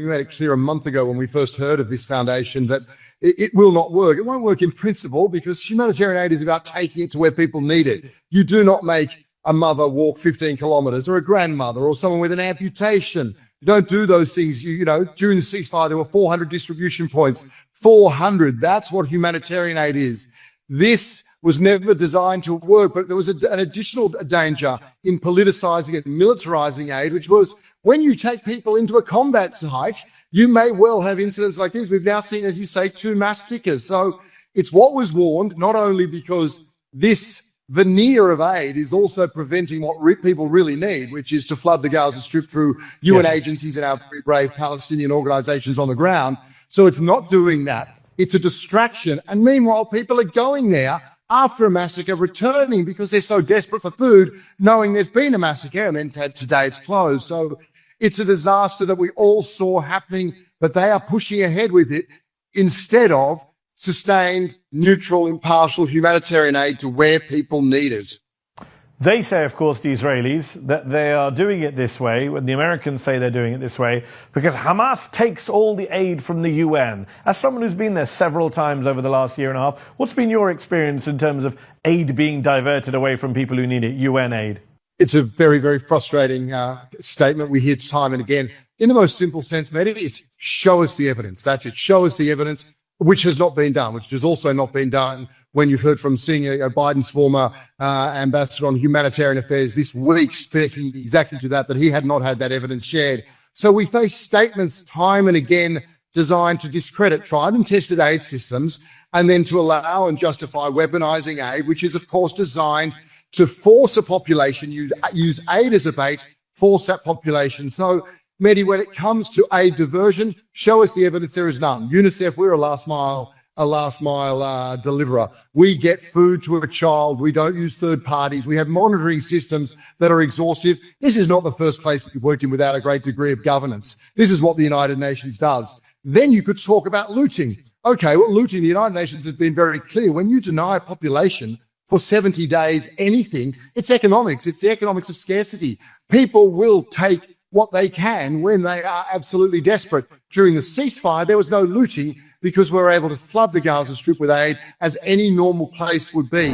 we made it clear a month ago when we first heard of this foundation that it will not work. It won't work in principle because humanitarian aid is about taking it to where people need it. You do not make a mother walk 15 kilometres or a grandmother or someone with an amputation. You don't do those things. You know, during the ceasefire, there were 400 distribution points. 400. That's what humanitarian aid is. This was never designed to work, but there was an additional danger in politicising it, militarising aid, which was when you take people into a combat site, you may well have incidents like this. We've now seen, as you say, 2 mass stickers. So it's what was warned, not only because this veneer of aid is also preventing what people really need, which is to flood the Gaza Strip through UN agencies and our very brave Palestinian organisations on the ground. So it's not doing that. It's a distraction. And meanwhile, people are going there after a massacre, returning because they're so desperate for food, knowing there's been a massacre, and then today it's closed. So it's a disaster that we all saw happening, but they are pushing ahead with it instead of sustained, neutral, impartial humanitarian aid to where people need it. They say, of course, the Israelis, that they are doing it this way, when the Americans say they're doing it this way, because Hamas takes all the aid from the UN. As someone who's been there several times over the last year and a half, what's been your experience in terms of aid being diverted away from people who need it, UN aid? It's a very, very frustrating statement we hear time and again. In the most simple sense, Mehdi, it's show us the evidence. That's it. Show us the evidence, which has not been done, which has also not been done when you've heard from senior Biden's former ambassador on humanitarian affairs this week speaking exactly to that he had not had that evidence shared. So we face statements time and again designed to discredit tried and tested aid systems and then to allow and justify weaponizing aid, which is, of course, designed to force a population, use aid as a bait, force that population. So, Mehdi, when it comes to aid diversion, show us the evidence. There is none. UNICEF, we're a last mile deliverer. We get food to a child. We don't use third parties. We have monitoring systems that are exhaustive. This is not the first place that we've worked in without a great degree of governance. This is what the United Nations does. Then you could talk about looting. Okay, well, looting, the United Nations has been very clear. When you deny a population for 70 days anything, it's economics. It's the economics of scarcity. People will take what they can when they are absolutely desperate. During the ceasefire, there was no looting because we were able to flood the Gaza Strip with aid as any normal place would be.